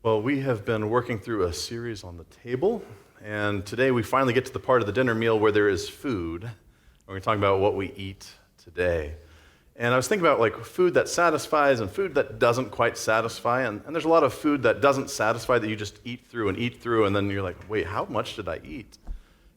Well, we have been working through a series on the table, and today we finally get to the part of the dinner meal where there is food. We're going to talk about what we eat today. And I was thinking about food that satisfies and food that doesn't quite satisfy, and there's a lot of food that doesn't satisfy that you just eat through, and then you're like, wait, how much did I eat?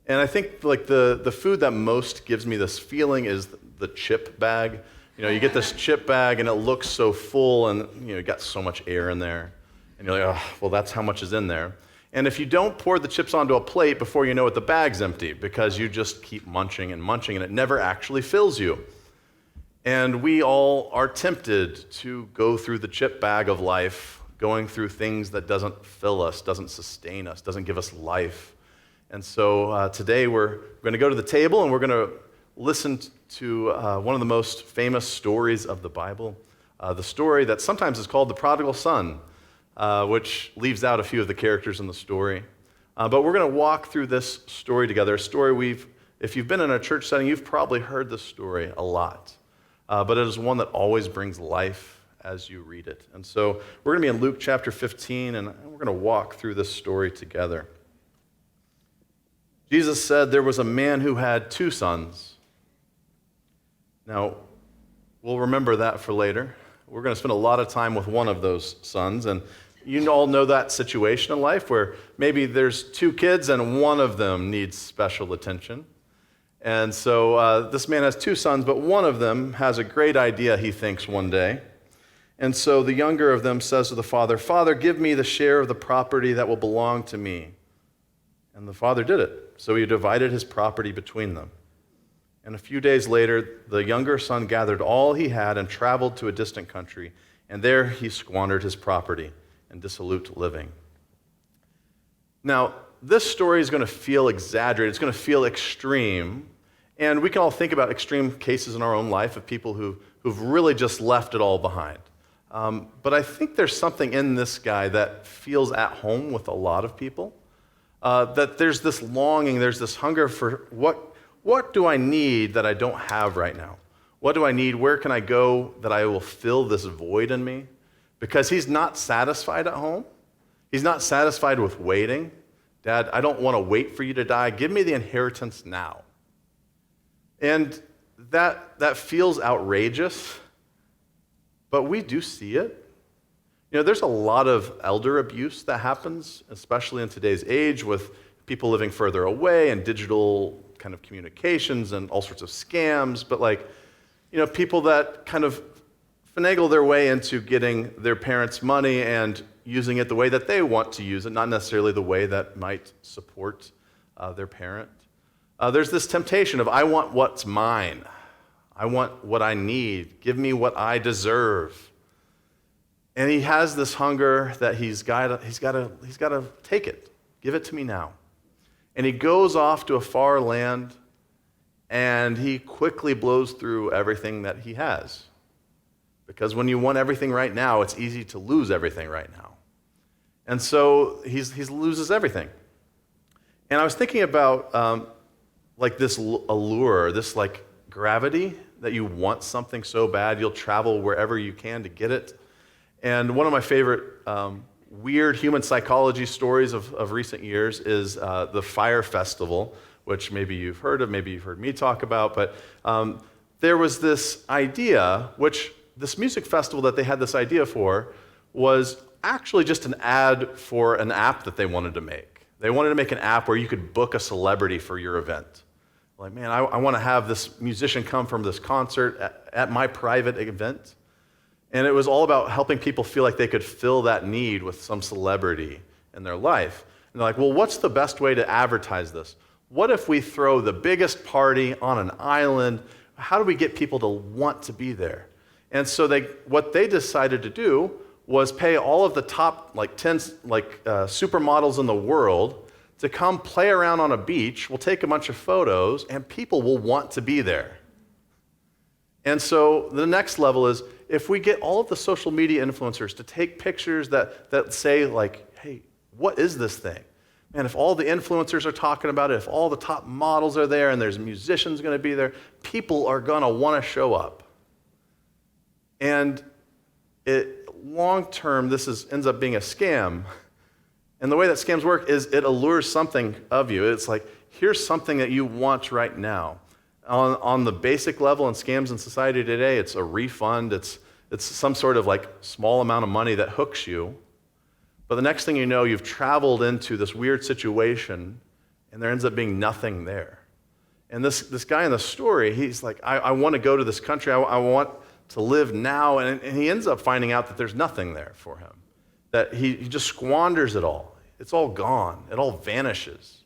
And I think the food that most gives me this feeling is the chip bag. You get this chip bag and it looks so full, and you got so much air in there. And you're like, oh, well, that's how much is in there. And if you don't pour the chips onto a plate before you know it, the bag's empty because you just keep munching, and it never actually fills you. And we all are tempted to go through the chip bag of life, going through things that doesn't fill us, doesn't sustain us, doesn't give us life. And so today we're going to go to the table and we're going to listen to one of the most famous stories of the Bible, the story that sometimes is called the prodigal son. Which leaves out a few of the characters in the story. But we're going to walk through this story together, a story if you've been in a church setting, you've probably heard this story a lot. But it is one that always brings life as you read it. And so we're going to be in Luke chapter 15, and we're going to walk through this story together. Jesus said there was a man who had 2 sons. Now, we'll remember that for later. We're going to spend a lot of time with one of those sons, and you all know that situation in life where maybe there's 2 kids and one of them needs special attention. And so this man has 2 sons, but one of them has a great idea, he thinks, one day. And so the younger of them says to the father, "Father, give me the share of the property that will belong to me." And the father did it. So he divided his property between them. And a few days later, the younger son gathered all he had and traveled to a distant country, and there he squandered his property in dissolute living. Now, this story is going to feel exaggerated. It's going to feel extreme, and we can all think about extreme cases in our own life of people who've really just left it all behind. But I think there's something in this guy that feels at home with a lot of people, that there's this longing, there's this hunger for what do I need that I don't have right now? What do I need? Where can I go that I will fill this void in me? Because he's not satisfied at home. He's not satisfied with waiting. Dad, I don't want to wait for you to die. Give me the inheritance now. And that feels outrageous, but we do see it. There's a lot of elder abuse that happens, especially in today's age with people living further away and digital kind of communications and all sorts of scams, but people that kind of finagle their way into getting their parents' money and using it the way that they want to use it, not necessarily the way that might support their parent. There's this temptation of, I want what's mine. I want what I need. Give me what I deserve. And he has this hunger that he's got to take it. Give it to me now. And he goes off to a far land, and he quickly blows through everything that he has. Because when you want everything right now, it's easy to lose everything right now. And so he loses everything. And I was thinking about this allure, this gravity, that you want something so bad, you'll travel wherever you can to get it. And one of my favorite weird human psychology stories of recent years is the Fire Festival, which maybe you've heard of, maybe you've heard me talk about, but there was this idea, this music festival that they had this idea for was actually just an ad for an app that they wanted to make. They wanted to make an app where you could book a celebrity for your event. Man, I want to have this musician come from this concert at my private event. And it was all about helping people feel like they could fill that need with some celebrity in their life. And they're like, well, what's the best way to advertise this? What if we throw the biggest party on an island? How do we get people to want to be there? And so what they decided to do was pay all of the top 10 supermodels in the world to come play around on a beach. We'll take a bunch of photos, and people will want to be there. And so the next level is, if we get all of the social media influencers to take pictures that say, hey, what is this thing? Man, if all the influencers are talking about it, if all the top models are there and there's musicians going to be there, people are going to want to show up. And it long term, ends up being a scam. And the way that scams work is it allures something of you. It's like, here's something that you want right now. On the basic level in scams in society today, it's a refund. It's some sort of like small amount of money that hooks you. But the next thing you know, you've traveled into this weird situation, and there ends up being nothing there. And this guy in the story, he's like, I want to go to this country. I want to live now. And he ends up finding out that there's nothing there for him, that he just squanders it all. It's all gone. It all vanishes.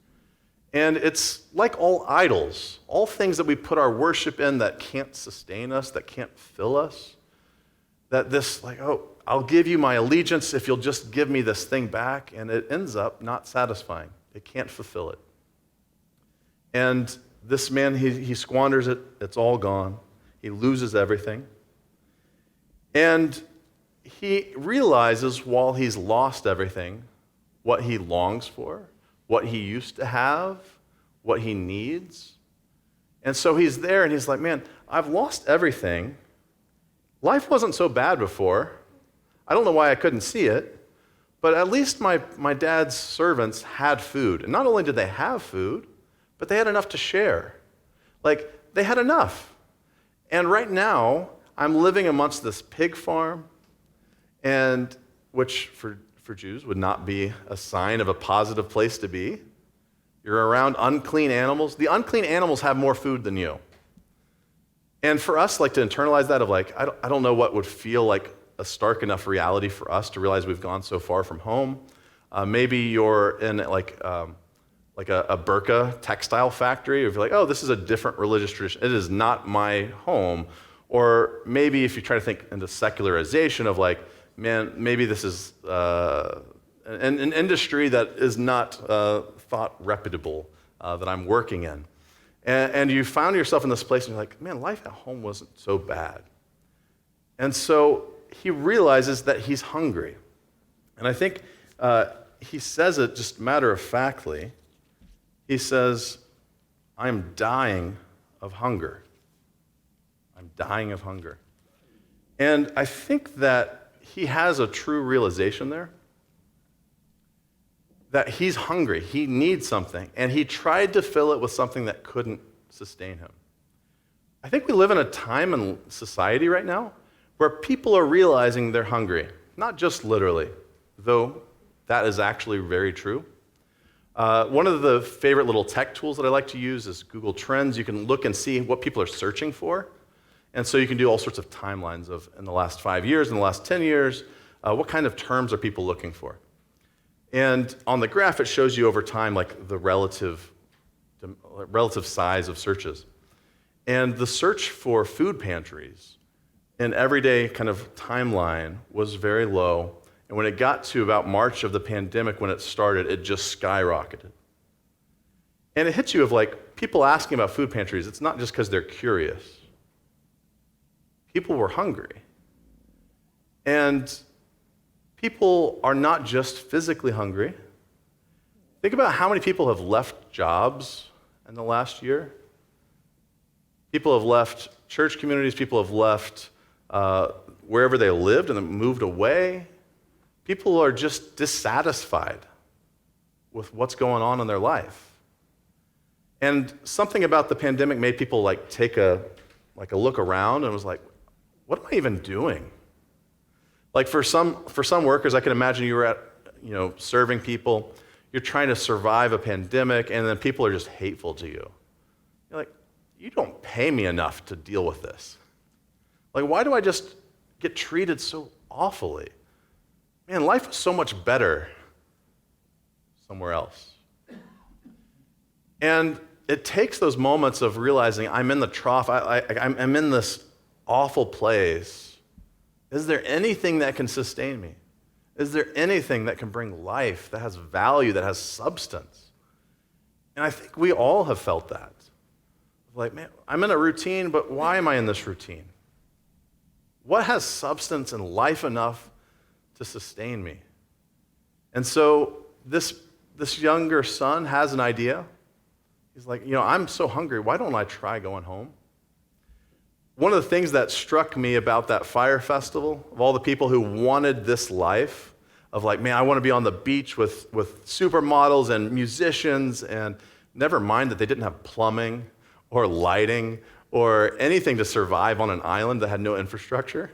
And it's like all idols, all things that we put our worship in that can't sustain us, that can't fill us, that this, like, oh, I'll give you my allegiance if you'll just give me this thing back, and it ends up not satisfying. It can't fulfill it. And this man, he squanders it. It's all gone. He loses everything. And he realizes while he's lost everything, what he longs for, what he used to have, what he needs. And so he's there and he's like, man, I've lost everything. Life wasn't so bad before. I don't know why I couldn't see it, but at least my dad's servants had food. And not only did they have food, but they had enough to share. Like, they had enough. And right now, I'm living amongst this pig farm, and which for Jews would not be a sign of a positive place to be. You're around unclean animals. The unclean animals have more food than you. And for us, like, to internalize that of like, I don't know what would feel like a stark enough reality for us to realize we've gone so far from home. Maybe you're in like a burqa textile factory, or you're like, oh, this is a different religious tradition. It is not my home. Or maybe if you try to think into secularization of like, man, maybe this is an industry that is not thought reputable that I'm working in. And you found yourself in this place and you're like, man, life at home wasn't so bad. And so he realizes that he's hungry. And I think he says it just matter-of-factly. He says, I'm dying of hunger. I'm dying of hunger. And I think that he has a true realization there that he's hungry. He needs something. And he tried to fill it with something that couldn't sustain him. I think we live in a time in society right now where people are realizing they're hungry. Not just literally, though that is actually very true. One of the favorite little tech tools that I like to use is Google Trends. You can look and see what people are searching for. And so you can do all sorts of timelines of, in the last 5 years, in the last 10 years, what kind of terms are people looking for? And on the graph, it shows you over time, like the relative size of searches. And the search for food pantries in everyday kind of timeline was very low. And when it got to about March of the pandemic, when it started, it just skyrocketed. And it hits you of like, people asking about food pantries, it's not just because they're curious. People were hungry. And people are not just physically hungry. Think about how many people have left jobs in the last year. People have left church communities. People have left wherever they lived and then moved away. People are just dissatisfied with what's going on in their life. And something about the pandemic made people like take a look around and was like, what am I even doing? Like for some workers, I can imagine you were at, serving people. You're trying to survive a pandemic, and then people are just hateful to you. You're like, you don't pay me enough to deal with this. Like, why do I just get treated so awfully? Man, life is so much better somewhere else. And it takes those moments of realizing I'm in the trough, I'm in this awful place. Is there anything that can sustain me? Is there anything that can bring life, that has value, that has substance? And I think we all have felt that. Like, man, I'm in a routine, but why am I in this routine? What has substance and life enough to sustain me? And so this younger son has an idea. He's like, I'm so hungry. Why don't I try going home? one of the things that struck me about that fire festival, of all the people who wanted this life, of like, man, I want to be on the beach with supermodels and musicians, and never mind that they didn't have plumbing or lighting or anything to survive on an island that had no infrastructure.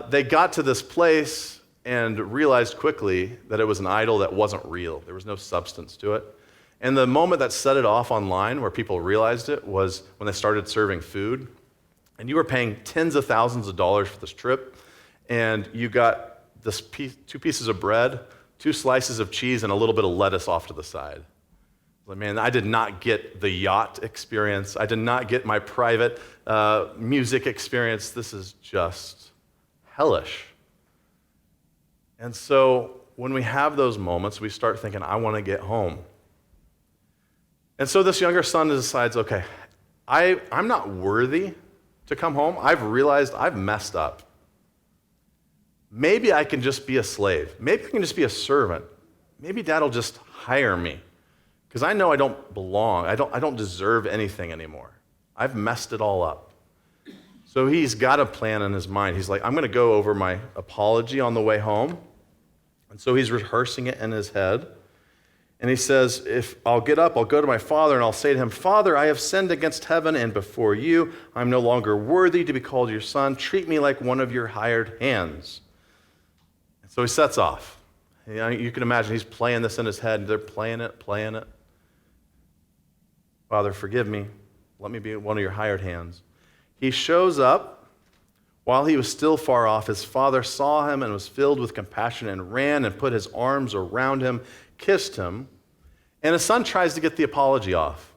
They got to this place and realized quickly that it was an idol that wasn't real. There was no substance to it. And the moment that set it off online, where people realized it, was when they started serving food. And you were paying tens of thousands of dollars for this trip, and you got this two pieces of bread, 2 slices of cheese, and a little bit of lettuce off to the side. Like, man, I did not get the yacht experience. I did not get my private music experience. This is just hellish. And so when we have those moments, we start thinking, I want to get home. And so this younger son decides, okay, I'm not worthy to come home. I've realized I've messed up. Maybe I can just be a slave. Maybe I can just be a servant. Maybe Dad will just hire me, because I know I don't belong. I don't deserve anything anymore. I've messed it all up. So he's got a plan in his mind. He's like, I'm going to go over my apology on the way home. And so he's rehearsing it in his head. And he says, if I'll get up, I'll go to my father, and I'll say to him, Father, I have sinned against heaven and before you. I'm no longer worthy to be called your son. Treat me like one of your hired hands. And so he sets off. You can imagine he's playing this in his head. They're playing it. Father, forgive me. Let me be one of your hired hands. He shows up. While he was still far off, his father saw him and was filled with compassion and ran and put his arms around him, kissed him, and his son tries to get the apology off.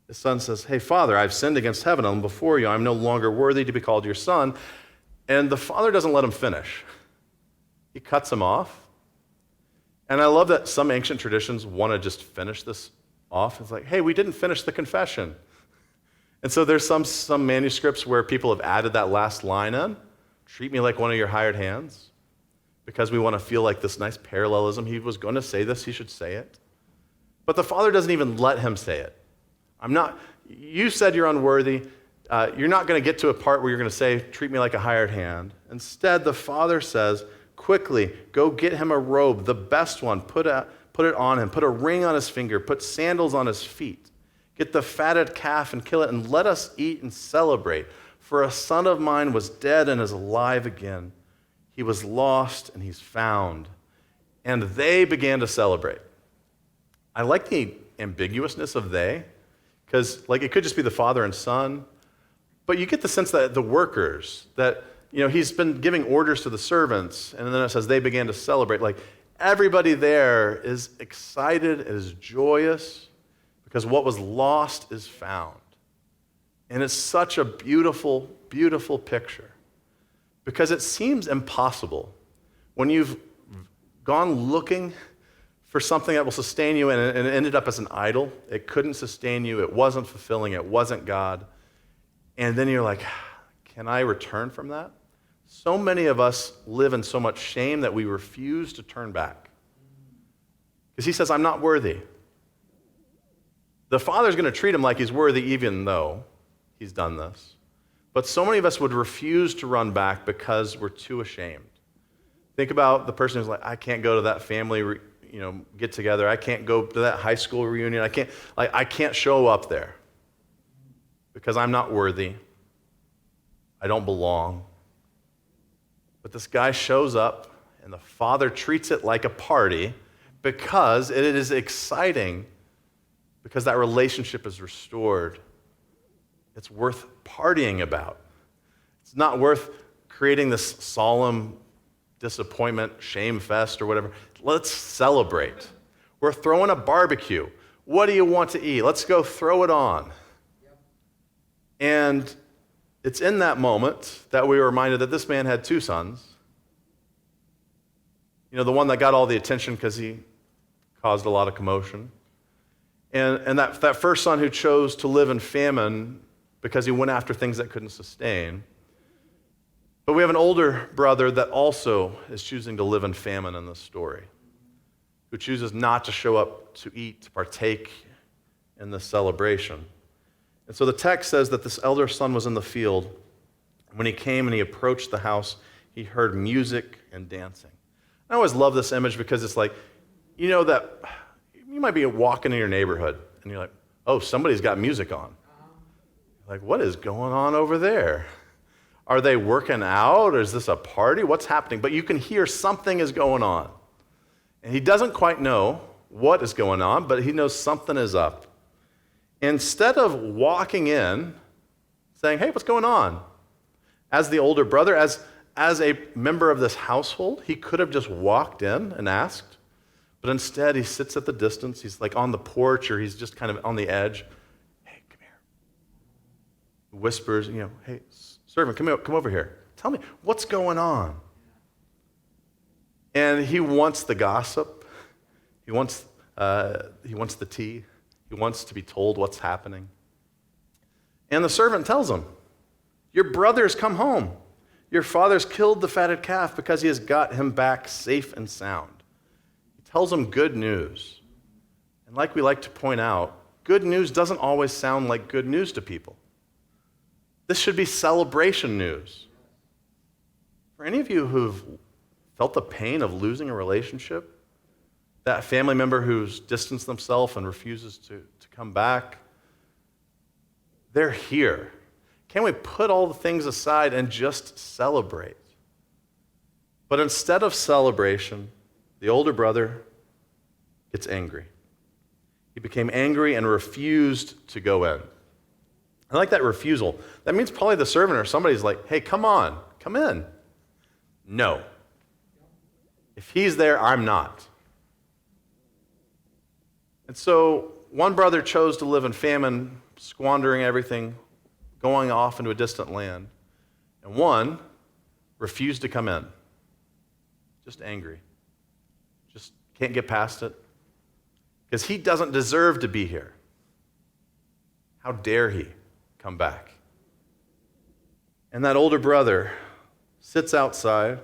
His son says, hey, Father, I've sinned against heaven and before you. I'm no longer worthy to be called your son. And the father doesn't let him finish. He cuts him off. And I love that some ancient traditions want to just finish this off. It's like, hey, we didn't finish the confession. And so there's some manuscripts where people have added that last line in, treat me like one of your hired hands, because we want to feel like this nice parallelism. He was going to say this, he should say it. But the father doesn't even let him say it. You said you're unworthy. You're not going to get to a part where you're going to say, treat me like a hired hand. Instead, the father says, quickly, go get him a robe, the best one, put it on him, put a ring on his finger, put sandals on his feet. Get the fatted calf and kill it, and let us eat and celebrate. For a son of mine was dead and is alive again. He was lost and he's found. And they began to celebrate. I like the ambiguousness of they, because it could just be the father and son, but you get the sense that the workers, that he's been giving orders to the servants, and then it says they began to celebrate. Everybody there is excited, is joyous, because what was lost is found. And it's such a beautiful, beautiful picture. Because it seems impossible when you've gone looking for something that will sustain you and it ended up as an idol. It couldn't sustain you. It wasn't fulfilling. It wasn't God. And then you're like, can I return from that? So many of us live in so much shame that we refuse to turn back. Because he says, I'm not worthy. The Father's going to treat him like he's worthy even though he's done this. But so many of us would refuse to run back because we're too ashamed. Think about the person who's like, I can't go to that family get together. I can't go to that high school reunion. I can't show up there because I'm not worthy. I don't belong. But this guy shows up, and the Father treats it like a party because it is exciting, because that relationship is restored. It's worth partying about. It's not worth creating this solemn disappointment, shame fest, or whatever. Let's celebrate. We're throwing a barbecue. What do you want to eat? Let's go throw it on. Yep. And it's in that moment that we were reminded that this man had 2 sons. The one that got all the attention because he caused a lot of commotion. And that first son who chose to live in famine because he went after things that couldn't sustain. But we have an older brother that also is choosing to live in famine in this story, who chooses not to show up to eat, to partake in this celebration. And so the text says that this elder son was in the field. When he came and he approached the house, he heard music and dancing. I always love this image because it's like, you know that you might be walking in your neighborhood and you're like, oh, somebody's got music on. Like, what is going on over there? Are they working out? Or is this a party? What's happening? But you can hear something is going on. And he doesn't quite know what is going on, but he knows something is up. Instead of walking in, saying, hey, what's going on? As the older brother, as a member of this household, he could have just walked in and asked. But instead, he sits at the distance. He's like on the porch, or he's just kind of on the edge. Hey, come here. Whispers, hey, servant, come over here. Tell me, what's going on? And he wants the gossip. He wants the tea. He wants to be told what's happening. And the servant tells him, your brother's come home. Your father's killed the fatted calf because he has got him back safe and sound. He tells him good news. And like we like to point out, good news doesn't always sound like good news to people. This should be celebration news. For any of you who've felt the pain of losing a relationship, that family member who's distanced themselves and refuses to come back, they're here. Can we put all the things aside and just celebrate? But instead of celebration, the older brother gets angry. He became angry and refused to go in. I like that refusal. That means probably the servant or somebody's like, hey, come on, come in. No. If he's there, I'm not. And so one brother chose to live in famine, squandering everything, going off into a distant land. And one refused to come in. Just angry. Just can't get past it. Because he doesn't deserve to be here. How dare he come back? And that older brother sits outside,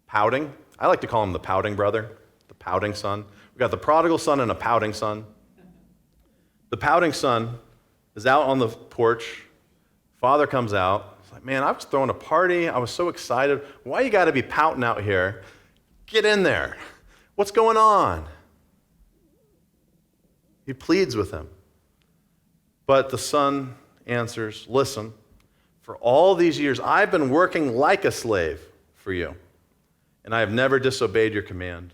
pouting. I like to call him the pouting brother, the pouting son. We've got the prodigal son and a pouting son. The pouting son is out on the porch. Father comes out. He's like, man, I was throwing a party. I was so excited. Why you got to be pouting out here? Get in there. What's going on? He pleads with him. But the son answers, listen, for all these years I've been working like a slave for you, and I have never disobeyed your command.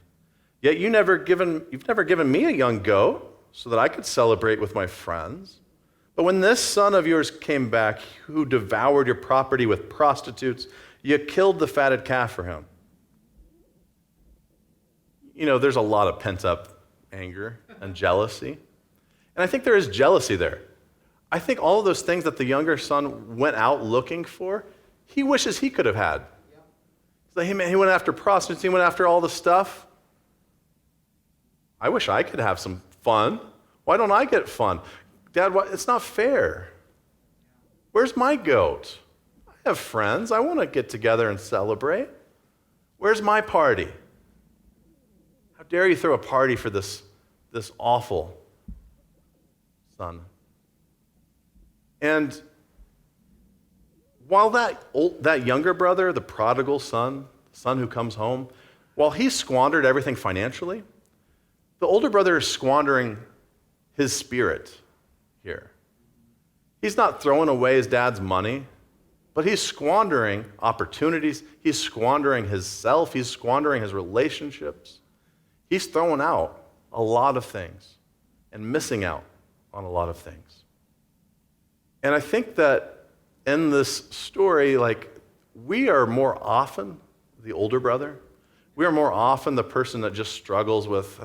Yet you've never given me a young goat so that I could celebrate with my friends. But when this son of yours came back, who devoured your property with prostitutes, you killed the fatted calf for him. There's a lot of pent-up anger and jealousy. And I think there is jealousy there. I think all of those things that the younger son went out looking for, he wishes he could have had. So he went after prostitutes, he went after all the stuff. I wish I could have some fun. Why don't I get fun? Dad, it's not fair. Where's my goat? I have friends. I want to get together and celebrate. Where's my party? How dare you throw a party for this awful son? And while that younger brother, the prodigal son, the son who comes home, while he squandered everything financially, the older brother is squandering his spirit here. He's not throwing away his dad's money, but he's squandering opportunities. He's squandering his self. He's squandering his relationships. He's throwing out a lot of things and missing out on a lot of things. And I think that in this story, we are more often the older brother. We are more often the person that just struggles with,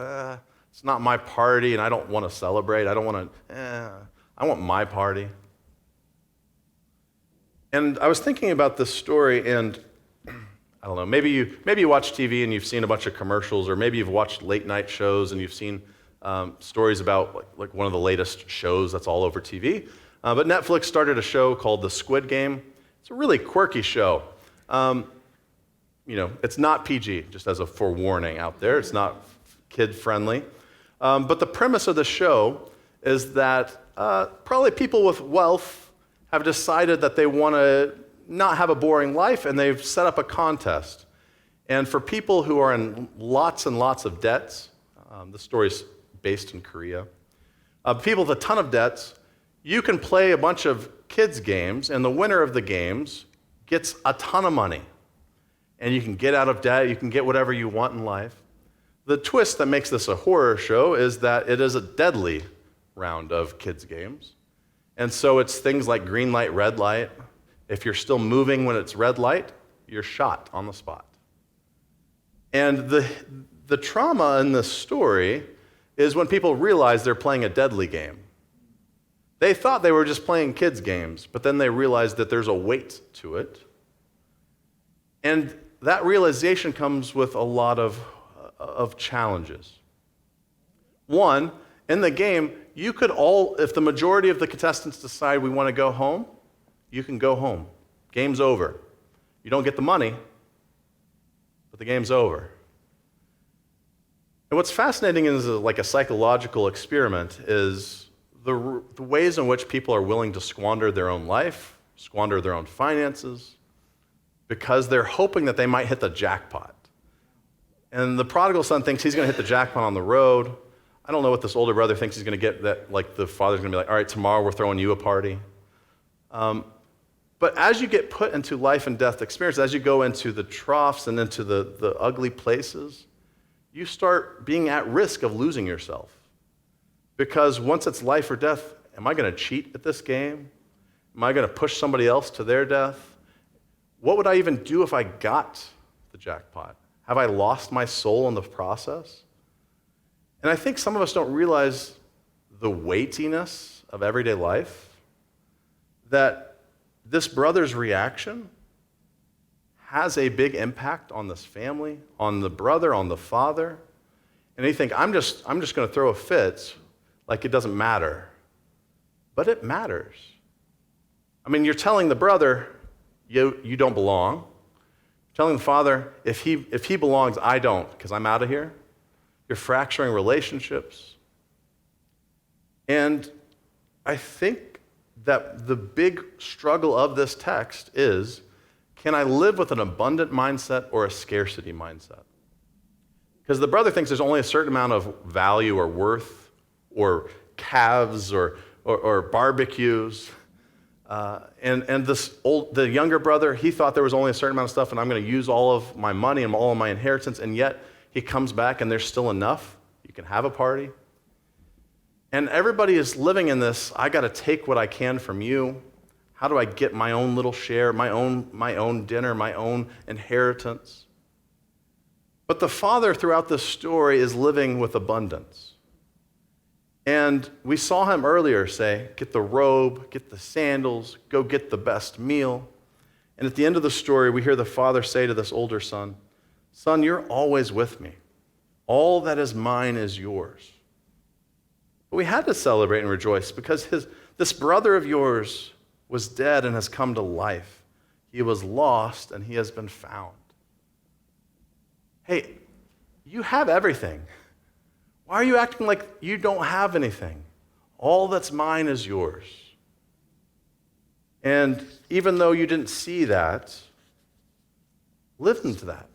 it's not my party and I don't want to celebrate. I want my party. And I was thinking about this story, and I don't know, maybe you watch TV and you've seen a bunch of commercials, or maybe you've watched late night shows and you've seen stories about like one of the latest shows that's all over TV. But Netflix started a show called The Squid Game. It's a really quirky show. It's not PG, just as a forewarning out there. It's not kid-friendly. But the premise of the show is that probably people with wealth have decided that they want to not have a boring life, and they've set up a contest. And for people who are in lots and lots of debts, the story's based in Korea, people with a ton of debts, you can play a bunch of kids' games, and the winner of the games gets a ton of money. And you can get out of debt, you can get whatever you want in life. The twist that makes this a horror show is that it is a deadly round of kids' games. And so it's things like green light, red light. If you're still moving when it's red light, you're shot on the spot. And the trauma in this story is when people realize they're playing a deadly game. They thought they were just playing kids' games, but then they realized that there's a weight to it. And that realization comes with a lot of challenges. One, in the game, you could if the majority of the contestants decide we want to go home, you can go home. Game's over. You don't get the money, but the game's over. And what's fascinating is like a psychological experiment is the ways in which people are willing to squander their own life, squander their own finances, because they're hoping that they might hit the jackpot. And the prodigal son thinks he's going to hit the jackpot on the road. I don't know what this older brother thinks he's going to get, that like the father's going to be like, all right, tomorrow we're throwing you a party. But as you get put into life and death experience, as you go into the troughs and into the ugly places, you start being at risk of losing yourself. Because once it's life or death, am I going to cheat at this game? Am I going to push somebody else to their death? What would I even do if I got the jackpot? Have I lost my soul in the process? And I think some of us don't realize the weightiness of everyday life, that this brother's reaction has a big impact on this family, on the brother, on the father. And you think, I'm just going to throw a fit like it doesn't matter. But it matters. I mean, you're telling the brother, you don't belong. You're telling the father, if he belongs, I don't, because I'm out of here. You're fracturing relationships. And I think that the big struggle of this text is, can I live with an abundant mindset or a scarcity mindset? Because the brother thinks there's only a certain amount of value or worth or calves or barbecues. And the younger brother, he thought there was only a certain amount of stuff and I'm going to use all of my money and all of my inheritance, and yet he comes back and there's still enough. You can have a party. And everybody is living in this, I got to take what I can from you. How do I get my own little share, my own dinner, my own inheritance? But the father throughout this story is living with abundance. And we saw him earlier say, get the robe, get the sandals, go get the best meal. And at the end of the story, we hear the father say to this older son, son, you're always with me. All that is mine is yours. But we had to celebrate and rejoice because this brother of yours was dead and has come to life. He was lost and he has been found. Hey, you have everything. Why are you acting like you don't have anything? All that's mine is yours. And even though you didn't see that, live into that.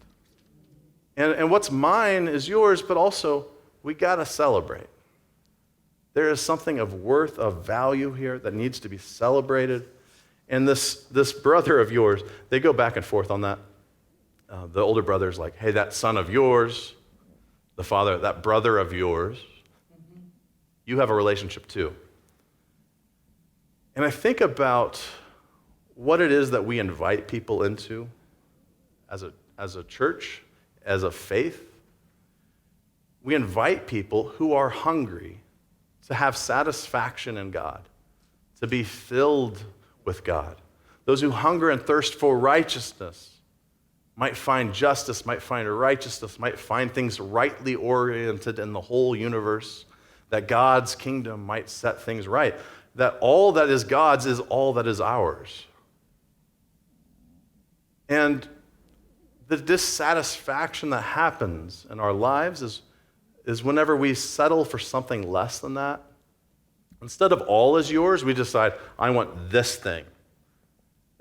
And what's mine is yours, but also we got to celebrate. There is something of worth, of value here that needs to be celebrated. And this brother of yours, they go back and forth on that. The older brother's like, hey, that son of yours, the father, that brother of yours, you have a relationship too. And I think about what it is that we invite people into as a church, as a faith. We invite people who are hungry to have satisfaction in God, to be filled with God. Those who hunger and thirst for righteousness might find justice, might find righteousness, might find things rightly oriented in the whole universe, that God's kingdom might set things right, that all that is God's is all that is ours. And the dissatisfaction that happens in our lives is whenever we settle for something less than that, Instead of all is yours, we decide, I want this thing.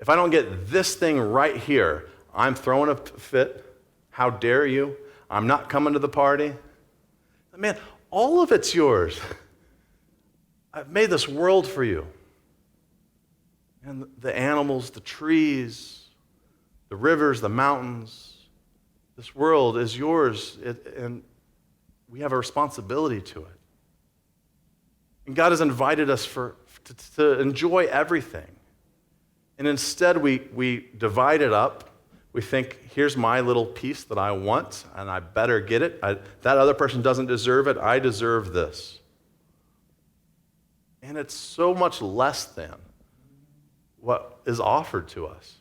If I don't get this thing right here, I'm throwing a fit. How dare you? I'm not coming to the party. Man, all of it's yours. I've made this world for you. And the animals, the trees, the rivers, the mountains, this world is yours, and we have a responsibility to it. And God has invited us to enjoy everything. And instead, we divide it up. We think, here's my little piece that I want, and I better get it. That other person doesn't deserve it. I deserve this. And it's so much less than what is offered to us.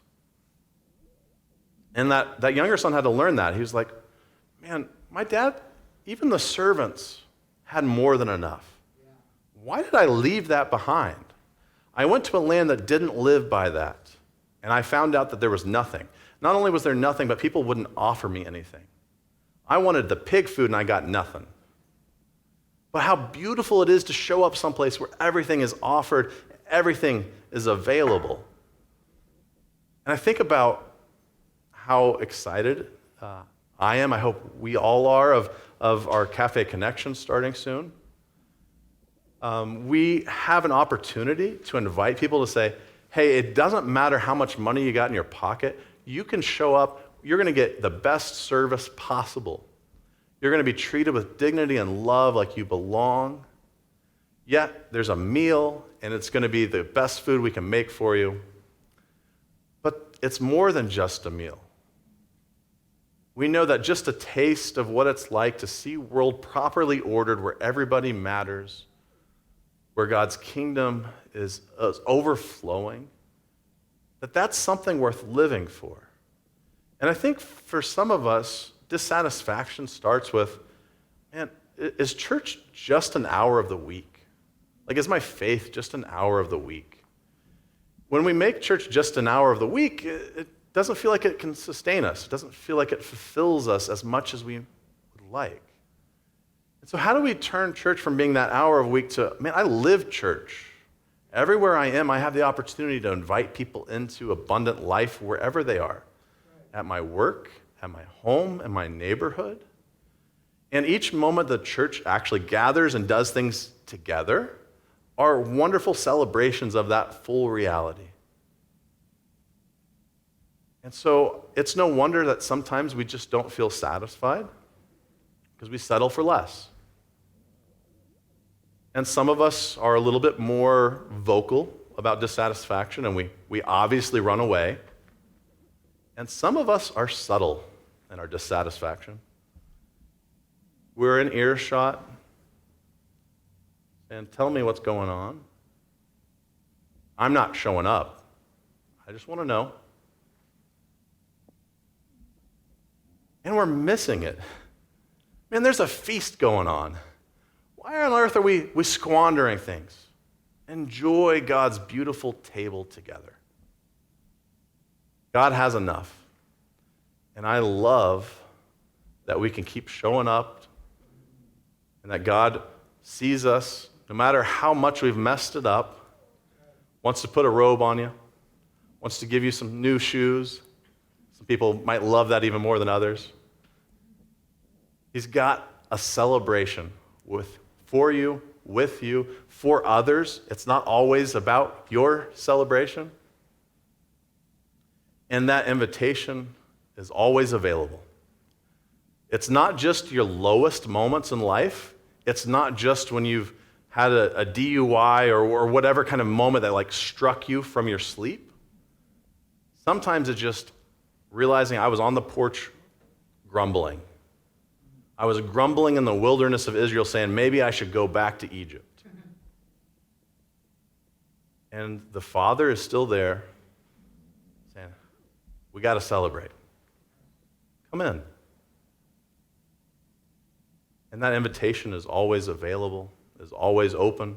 And that younger son had to learn that. He was like, man, my dad, even the servants had more than enough. Why did I leave that behind? I went to a land that didn't live by that, and I found out that there was nothing. Not only was there nothing, but people wouldn't offer me anything. I wanted the pig food, and I got nothing. But how beautiful it is to show up someplace where everything is offered, everything is available. And I think about how excited I am, I hope we all are, of our Cafe Connection starting soon. We have an opportunity to invite people to say, hey, it doesn't matter how much money you got in your pocket. You can show up. You're going to get the best service possible. You're going to be treated with dignity and love like you belong. Yet there's a meal, and it's going to be the best food we can make for you. But it's more than just a meal. We know that just a taste of what it's like to see a world properly ordered where everybody matters, where God's kingdom is overflowing, that's something worth living for. And I think for some of us, dissatisfaction starts with, man, is church just an hour of the week? Like, is my faith just an hour of the week? When we make church just an hour of the week, it doesn't feel like it can sustain us. It doesn't feel like it fulfills us as much as we would like. And so how do we turn church from being that hour of a week to, man, I live church. Everywhere I am, I have the opportunity to invite people into abundant life wherever they are. At my work, at my home, in my neighborhood. And each moment the church actually gathers and does things together are wonderful celebrations of that full reality. And so it's no wonder that sometimes we just don't feel satisfied because we settle for less. And some of us are a little bit more vocal about dissatisfaction, and we obviously run away. And some of us are subtle in our dissatisfaction. We're in earshot, and tell me what's going on. I'm not showing up. I just want to know. And we're missing it. Man, there's a feast going on. Why on earth are we squandering things? Enjoy God's beautiful table together. God has enough. And I love that we can keep showing up and that God sees us, no matter how much we've messed it up, wants to put a robe on you, wants to give you some new shoes. Some people might love that even more than others. He's got a celebration for you, with you, for others. It's not always about your celebration. And that invitation is always available. It's not just your lowest moments in life. It's not just when you've had a DUI or whatever kind of moment that like struck you from your sleep. Sometimes it's just realizing I was on the porch grumbling. I was grumbling in the wilderness of Israel saying, maybe I should go back to Egypt. And the Father is still there saying, we got to celebrate. Come in. And that invitation is always available, is always open.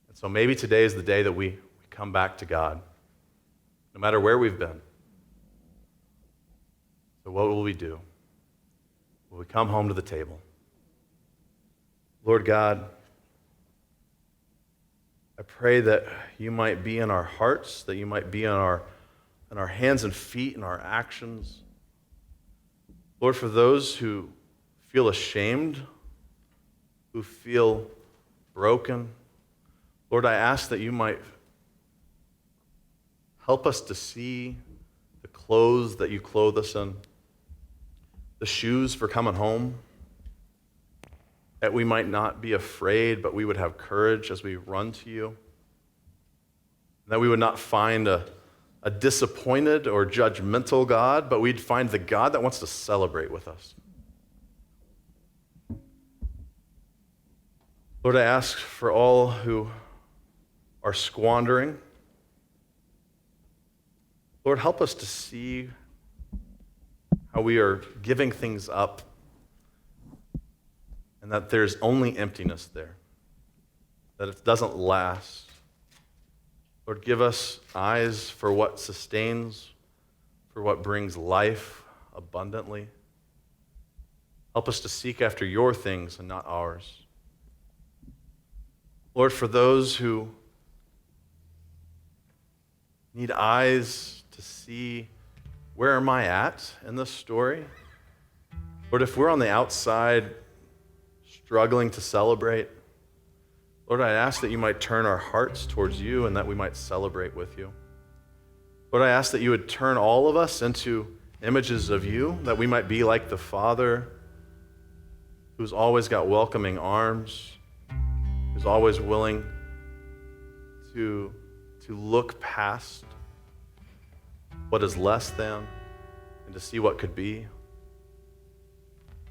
And so maybe today is the day that we come back to God, no matter where we've been. So what will we do? Will we come home to the table? Lord God, I pray that you might be in our hearts, that you might be in our hands and feet and our actions. Lord, for those who feel ashamed, who feel broken, Lord, I ask that you might help us to see the clothes that you clothe us in, the shoes for coming home, that we might not be afraid, but we would have courage as we run to you, that we would not find a disappointed or judgmental God, but we'd find the God that wants to celebrate with us. Lord, I ask for all who are squandering. Lord, help us to see how we are giving things up and that there's only emptiness there, that it doesn't last. Lord, give us eyes for what sustains, for what brings life abundantly. Help us to seek after your things and not ours. Lord, for those who need eyes to see, where am I at in this story? Lord, if we're on the outside struggling to celebrate, Lord, I ask that you might turn our hearts towards you and that we might celebrate with you. Lord, I ask that you would turn all of us into images of you, that we might be like the Father who's always got welcoming arms, who's always willing to look past what is less than and to see what could be.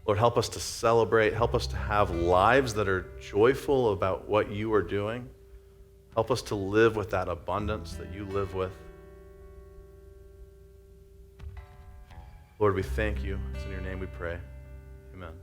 Lord, help us to celebrate. Help us to have lives that are joyful about what you are doing. Help us to live with that abundance that you live with. Lord, we thank you. It's in your name we pray. Amen.